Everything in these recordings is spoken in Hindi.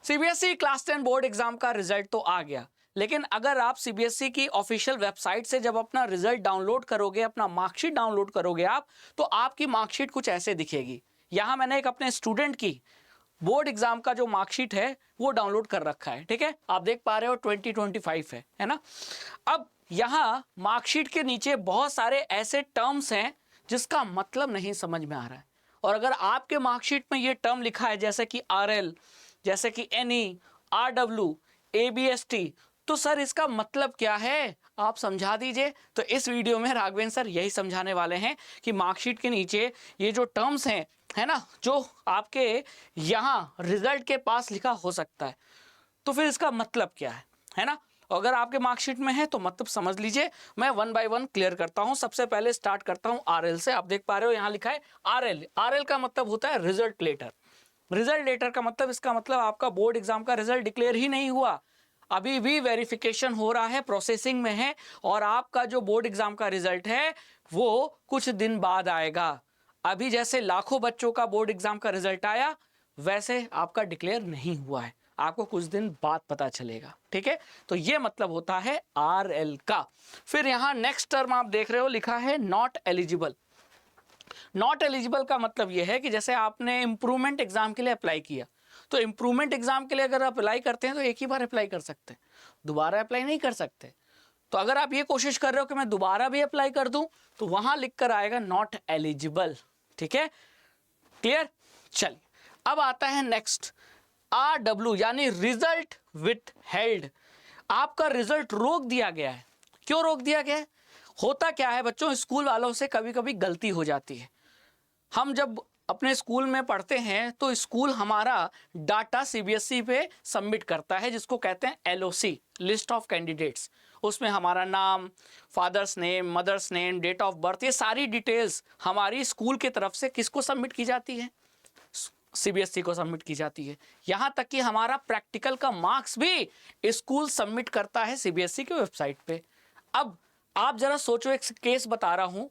सीबीएसई क्लास 10 बोर्ड एग्जाम का रिजल्ट तो आ गया, लेकिन अगर आप सीबीएसई की ऑफिशियल वेबसाइट से जब अपना रिजल्ट डाउनलोड करोगे, अपना मार्कशीट डाउनलोड करोगे आप, तो आपकी मार्कशीट कुछ ऐसे दिखेगी। यहां मैंने एक अपने स्टूडेंट की बोर्ड एग्जाम का जो मार्कशीट है वो डाउनलोड कर रखा है, ठीक है। आप देख पा रहे हो 2025 है ना। अब यहाँ मार्कशीट के नीचे बहुत सारे ऐसे टर्म्स हैं जिसका मतलब नहीं समझ में आ रहा है, और अगर आपके मार्कशीट में ये टर्म लिखा है जैसे कि RL, जैसे कि NE, RW, ABST, तो सर इसका मतलब क्या है, आप समझा दीजिए। तो इस वीडियो में राघवेंद्र सर यही समझाने वाले हैं कि मार्कशीट के नीचे ये जो टर्म्स हैं, है ना, जो आपके यहाँ रिजल्ट के पास लिखा हो सकता है, तो फिर इसका मतलब क्या है ना। अगर आपके मार्कशीट में है तो मतलब समझ लीजिए। मैं 1 बाय 1 क्लियर करता हूं। सबसे पहले स्टार्ट करता हूं RL से। आप देख पा रहे हो यहां लिखा है RL। RL का मतलब होता है रिजल्ट लेटर। रिजल्ट लेटर का मतलब, इसका मतलब आपका बोर्ड एग्जाम का रिजल्ट डिक्लेयर ही नहीं हुआ, अभी भी वेरिफिकेशन हो रहा है, प्रोसेसिंग में है, और आपका जो बोर्ड एग्जाम का रिजल्ट है वो कुछ दिन बाद आएगा। अभी जैसे लाखों बच्चों का बोर्ड एग्जाम का रिजल्ट आया, वैसे आपका डिक्लेयर नहीं हुआ है, आपको कुछ दिन बाद पता चलेगा, ठीक है। तो ये मतलब होता है RL का। फिर यहां नेक्स्ट टर्म आप देख रहे हो लिखा है नॉट एलिजिबल। नॉट एलिजिबल का मतलब यह है कि जैसे आपने इंप्रूवमेंट एग्जाम के लिए अप्लाई किया, तो इंप्रूवमेंट एग्जाम के लिए अगर आप अप्लाई करते हैं तो एक ही बार अप्लाई कर सकते हैं, दोबारा अप्लाई नहीं कर सकते। तो अगर आप ये कोशिश कर रहे हो कि मैं दोबारा भी अप्लाई कर दूं, तो वहां लिख कर आएगा नॉट एलिजिबल, ठीक है, क्लियर। चलिए अब आता है नेक्स्ट RW, यानी रिजल्ट विथ हेल्ड। आपका रिजल्ट रोक दिया गया है। क्यों रोक दिया गया है? होता क्या है बच्चों, स्कूल वालों से कभी कभी गलती हो जाती है। हम जब अपने स्कूल में पढ़ते हैं तो स्कूल हमारा डाटा सीबीएसई पे सबमिट करता है, जिसको कहते हैं LOC, लिस्ट ऑफ कैंडिडेट्स। उसमें हमारा नाम, father's name, mother's name, date of birth, ये सारी डिटेल्स हमारी स्कूल की तरफ से किसको सबमिट की जाती है, सीबीएसई को सबमिट की जाती है। यहां तक कि हमारा प्रैक्टिकल का मार्क्स भी स्कूल सबमिट करता है सीबीएसई की वेबसाइट पे। अब आप जरा सोचो, एक केस बता रहा हूं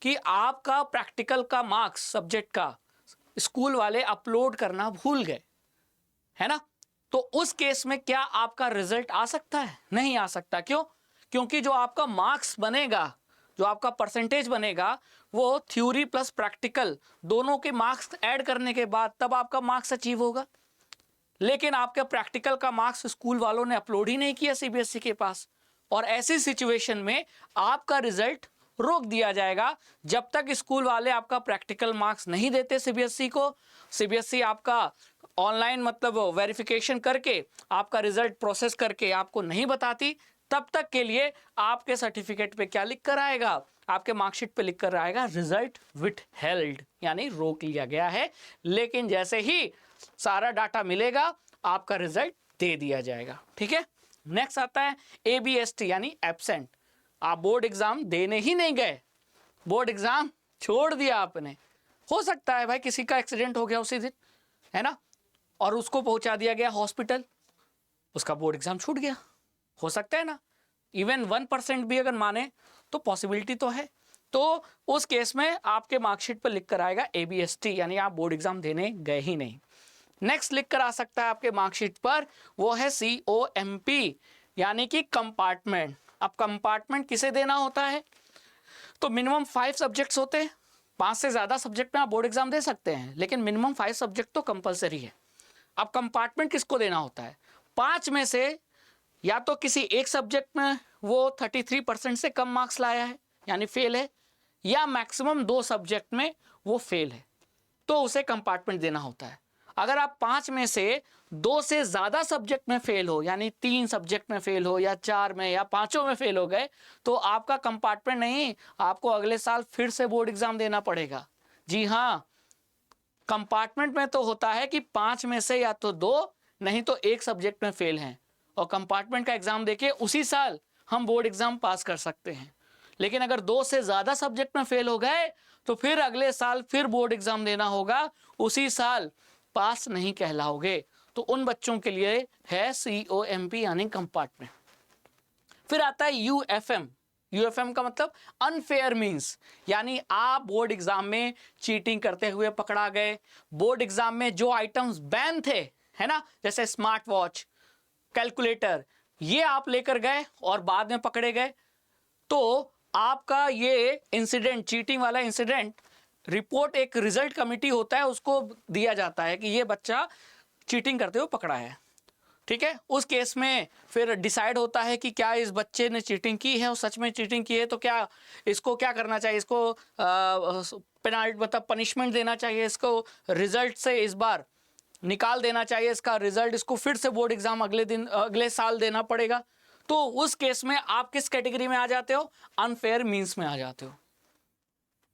कि आपका प्रैक्टिकल का मार्क्स सब्जेक्ट का स्कूल वाले अपलोड करना भूल गए, है ना, तो उस केस में क्या आपका रिजल्ट आ सकता है? नहीं आ सकता। क्यों? क्योंकि जो आपका मार्क्स बनेगा, जो आपका परसेंटेज बनेगा, वो थ्योरी प्लस प्रैक्टिकल दोनों के मार्क्स ऐड करने के बाद तब आपका मार्क्स अचीव होगा। लेकिन आपके प्रैक्टिकल का मार्क्स स्कूल वालों ने अपलोड ही नहीं किया सीबीएसई के पास, और ऐसी सिचुएशन में आपका रिजल्ट रोक दिया जाएगा जब तक स्कूल वाले आपका प्रैक्टिकल मार्क्स नहीं देते सीबीएसई को। सीबीएसई आपका ऑनलाइन मतलब वेरिफिकेशन करके आपका रिजल्ट प्रोसेस करके आपको नहीं बताती, तब तक के लिए आपके सर्टिफिकेट पे क्या लिख कर आएगा, आपके मार्कशीट पे लिख कर आएगा रिजल्ट विथ हेल्ड, यानी रोक लिया गया है। लेकिन जैसे ही सारा डाटा मिलेगा आपका रिजल्ट दे दिया जाएगा, ठीक है। नेक्स्ट आता है ABST, यानी एब्सेंट। आप बोर्ड एग्जाम देने ही नहीं गए, बोर्ड एग्जाम छोड़ दिया आपने। हो सकता है भाई किसी का एक्सीडेंट हो गया उसी दिन, है ना, और उसको पहुंचा दिया गया हॉस्पिटल, उसका बोर्ड एग्जाम छूट गया, हो सकता है ना। इवन 1% भी अगर माने तो पॉसिबिलिटी तो है। तो उस केस में आपके मार्कशीट पर लिख कर आएगा ABST, यानी आप बोर्ड एग्जाम देने गए ही नहीं। नेक्स्ट लिख कर आ सकता है आपके मार्कशीट पर, वो है COMP, यानी कि कंपार्टमेंट। अब कंपार्टमेंट किसे देना होता है? तो मिनिमम 5 सब्जेक्ट्स होते हैं, 5 से ज्यादा सब्जेक्ट में आप बोर्ड एग्जाम दे सकते हैं, लेकिन मिनिमम 5 सब्जेक्ट तो कंपलसरी है। अब कंपार्टमेंट किसको देना होता है? 5 में से या तो किसी एक सब्जेक्ट में वो 33% से कम मार्क्स लाया है, यानी फेल है, या मैक्सिमम 2 सब्जेक्ट में वो फेल है, तो उसे कंपार्टमेंट देना होता है। अगर आप 5 में से 2 से ज्यादा सब्जेक्ट में फेल हो, यानी 3 सब्जेक्ट में फेल हो, या 4 में, या 5 में फेल हो गए, तो आपका कंपार्टमेंट नहीं, आपको अगले साल फिर से बोर्ड एग्जाम देना पड़ेगा। जी हाँ, कंपार्टमेंट में तो होता है कि 5 में से या तो 2 नहीं तो 1 सब्जेक्ट में फेल हैं, और कंपार्टमेंट का एग्जाम देके उसी साल हम बोर्ड एग्जाम पास कर सकते हैं। लेकिन अगर 2 से ज्यादा सब्जेक्ट में फेल हो गए तो फिर अगले साल फिर बोर्ड एग्जाम देना होगा, उसी साल पास नहीं कहलाओगे। तो उन बच्चों के लिए है COMP, यानी कंपार्टमेंट। फिर आता है UFM। UFM का मतलब अनफेयर मींस, यानी आप बोर्ड एग्जाम में चीटिंग करते हुए पकड़ा गए, बोर्ड एग्जाम में जो आइटम्स बैन थे, है ना, जैसे स्मार्ट वॉच, कैलकुलेटर, ये आप लेकर गए और बाद में पकड़े गए, तो आपका ये इंसिडेंट, चीटिंग वाला इंसिडेंट रिपोर्ट, एक रिजल्ट कमिटी होता है उसको दिया जाता है कि ये बच्चा चीटिंग करते हुए पकड़ा है। ठीक है, उस केस में फिर डिसाइड होता है कि क्या इस बच्चे ने चीटिंग की है और सच में चीटिंग की है तो क्या इसको क्या करना चाहिए, इसको पेनाल्टी मतलब पनिशमेंट देना चाहिए, इसको रिजल्ट से इस बार निकाल देना चाहिए इसका रिजल्ट, इसको फिर से बोर्ड एग्जाम अगले साल देना पड़ेगा। तो उस केस में आप किस कैटेगरी में आ जाते हो, अनफेयर मीन्स में आ जाते हो,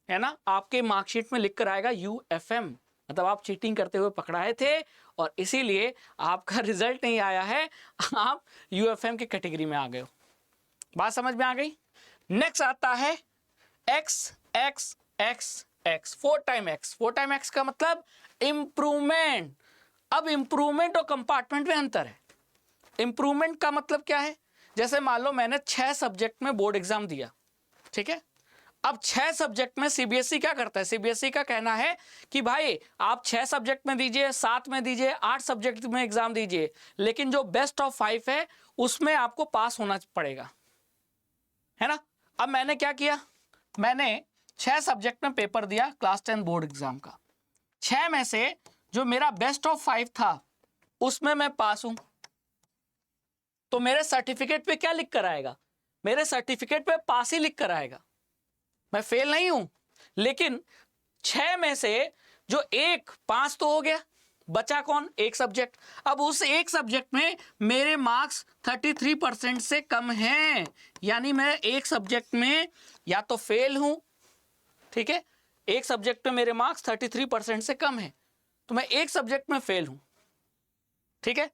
है ना। आपके मार्कशीट में लिख कर आएगा UFM, मतलब आप चीटिंग करते हुए पकड़ाए थे और इसीलिए आपका रिजल्ट नहीं आया है, आप UFM की कैटेगरी में आ गए हो। बात समझ में आ गई। नेक्स्ट आता है X X X X, 4 time X। 4 time X का मतलब इंप्रूवमेंट। अब इंप्रूवमेंट और कंपार्टमेंट में अंतर है। इंप्रूवमेंट का मतलब क्या है, जैसे मान लो मैंने 6 सब्जेक्ट में बोर्ड एग्जाम दिया, ठीक है। अब 6 सब्जेक्ट में CBSE क्या करता है, CBSE का कहना है कि भाई आप 6 सब्जेक्ट में दीजिए, 7 में दीजिए, 8 सब्जेक्ट में एग्जाम दीजिए, लेकिन जो बेस्ट ऑफ 5 है उसमें आपको पास होना पड़ेगा, है ना। अब मैंने क्या किया, मैंने 6 सब्जेक्ट में पेपर दिया क्लास 10 बोर्ड एग्जाम का, 6 में से जो मेरा बेस्ट ऑफ 5 था उसमें मैं पास हूं, तो मेरे सर्टिफिकेट पे क्या लिख कर आएगा, मेरे सर्टिफिकेट पे पास ही लिख कर आएगा, मैं फेल नहीं हूं। लेकिन 6 में से जो एक पास तो हो गया, बचा कौन, एक सब्जेक्ट। अब उस एक सब्जेक्ट में मेरे मार्क्स 33% से कम हैं, यानी मैं एक सब्जेक्ट में या तो फेल हूं, ठीक है, एक सब्जेक्ट में मेरे मार्क्स 33% से कम है, तो मैं एक सब्जेक्ट में फेल हूं, ठीक है।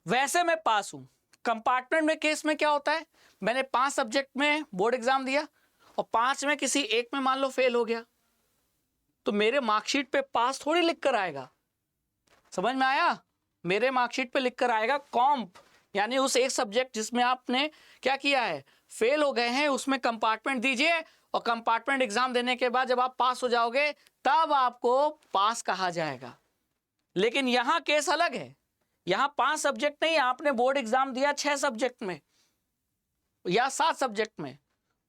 वैसे मैं पास हूं। कंपार्टमेंट में केस में क्या होता है, मैंने 5 सब्जेक्ट में बोर्ड एग्जाम दिया और 5 में किसी एक में मान लो फेल हो गया, तो मेरे मार्कशीट पे पास थोड़ी लिख कर आएगा, समझ में आया। मेरे मार्कशीट पे लिख कर आएगा कॉम्प, यानी उस एक सब्जेक्ट जिसमें आपने क्या किया है, फेल हो गए हैं, उसमें कंपार्टमेंट दीजिए और कंपार्टमेंट एग्जाम देने के बाद जब आप पास हो जाओगे तब आपको पास कहा जाएगा। लेकिन यहां केस अलग है, यहां 5 सब्जेक्ट नहीं, आपने बोर्ड एग्जाम दिया 6 सब्जेक्ट में या 7 सब्जेक्ट में,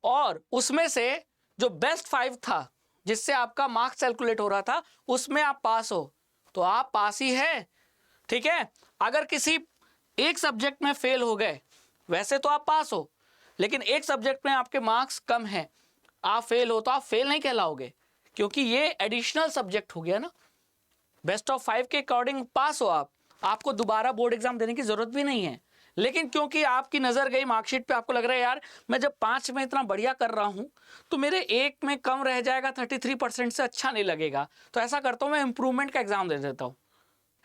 और उसमें से जो बेस्ट 5 था जिससे आपका मार्क्स कैलकुलेट हो रहा था उसमें आप पास हो, तो आप पास ही है, ठीक है। अगर किसी एक सब्जेक्ट में फेल हो गए, वैसे तो आप पास हो, लेकिन एक सब्जेक्ट में आपके मार्क्स कम हैं, आप फेल हो, तो आप फेल नहीं कहलाओगे, क्योंकि ये एडिशनल सब्जेक्ट हो गया ना। बेस्ट ऑफ 5 के अकॉर्डिंग पास हो आप, आपको दोबारा बोर्ड एग्जाम देने की जरूरत भी नहीं है। लेकिन क्योंकि आपकी नजर गई मार्कशीट पे, आपको लग रहा है यार मैं जब 5 में इतना बढ़िया कर रहा हूं तो मेरे एक में कम रह जाएगा, 33% से अच्छा नहीं लगेगा, तो ऐसा करता हूं मैं इंप्रूवमेंट का एग्जाम दे देता हूं,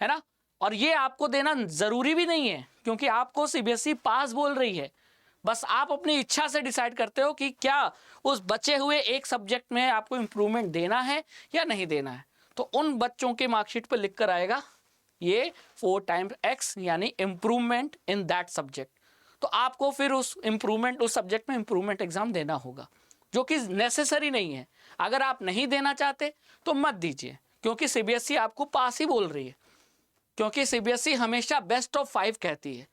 है ना। और ये आपको देना जरूरी भी नहीं है, क्योंकि आपको CBSE पास बोल रही है, बस आप अपनी इच्छा से डिसाइड करते हो कि क्या उस बचे हुए एक सब्जेक्ट में आपको इंप्रूवमेंट देना है या नहीं देना है। तो उन बच्चों के मार्कशीट पर लिख कर आएगा ये 4 टाइम्स X, यानी इंप्रूवमेंट इन दैट सब्जेक्ट। तो आपको फिर उस इंप्रूवमेंट, उस सब्जेक्ट में इंप्रूवमेंट एग्जाम देना होगा, जो कि नेसेसरी नहीं है। अगर आप नहीं देना चाहते तो मत दीजिए, क्योंकि CBSE आपको पास ही बोल रही है, क्योंकि CBSE हमेशा बेस्ट ऑफ 5 कहती है।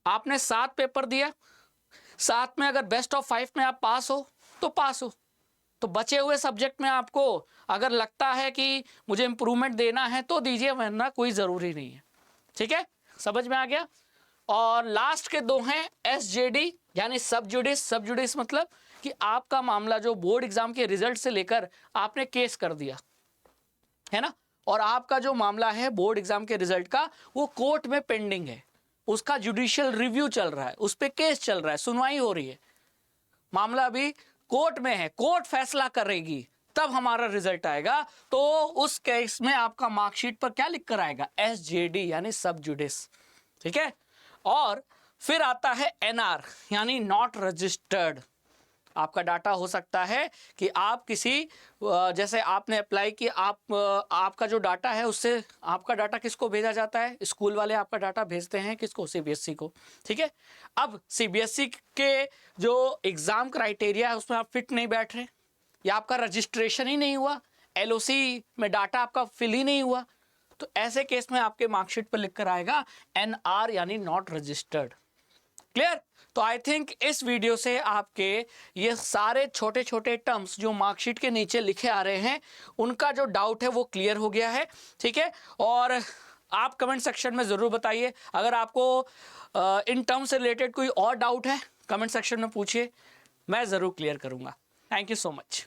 आपने 7 पेपर दिया, 7 में अगर बेस्ट ऑफ 5 में आप पास हो तो पास हो, तो बचे हुए सब्जेक्ट में आपको अगर लगता है कि मुझे इंप्रूवमेंट देना है तो दीजिए, वरना कोई ज़रूरी नहीं है, ठीक है, समझ में आ गया। और लास्ट के 2 हैं SJD, यानी सब जुडिस। सब जुडिस मतलब कि आपका मामला जो बोर्ड एग्जाम के रिजल्ट से लेकर आपने केस कर दिया है ना, और आपका जो मामला है बोर्ड एग्जाम के रिजल्ट का वो कोर्ट में पेंडिंग है, उसका जुडिशियल रिव्यू चल रहा है, उस पर केस चल रहा है, सुनवाई हो रही है, मामला अभी कोर्ट में है, कोर्ट फैसला करेगी तब हमारा रिजल्ट आएगा। तो उस केस में आपका मार्कशीट पर क्या लिख कर आएगा, SJD, यानी सब जुडिस, ठीक है। और फिर आता है NR, यानी नॉट रजिस्टर्ड। आपका डाटा हो सकता है कि आप किसी जैसे आपने अप्लाई किया, आपका जो डाटा है उससे आपका डाटा किसको भेजा जाता है, स्कूल वाले आपका डाटा भेजते हैं किसको, CBSE को, ठीक है। अब CBSE के जो एग्ज़ाम क्राइटेरिया है उसमें आप फिट नहीं बैठ रहे, या आपका रजिस्ट्रेशन ही नहीं हुआ, LOC में डाटा आपका फिल ही नहीं हुआ, तो ऐसे केस में आपके मार्कशीट पर लिखकर आएगा NR यानी नॉट रजिस्टर्ड। क्लियर? तो आई थिंक इस वीडियो से आपके ये सारे छोटे छोटे टर्म्स जो मार्कशीट के नीचे लिखे आ रहे हैं उनका जो डाउट है वो क्लियर हो गया है। ठीक है, और आप कमेंट सेक्शन में ज़रूर बताइए। अगर आपको इन टर्म्स से रिलेटेड कोई और डाउट है कमेंट सेक्शन में पूछिए, मैं ज़रूर क्लियर करूँगा। Thank you so much.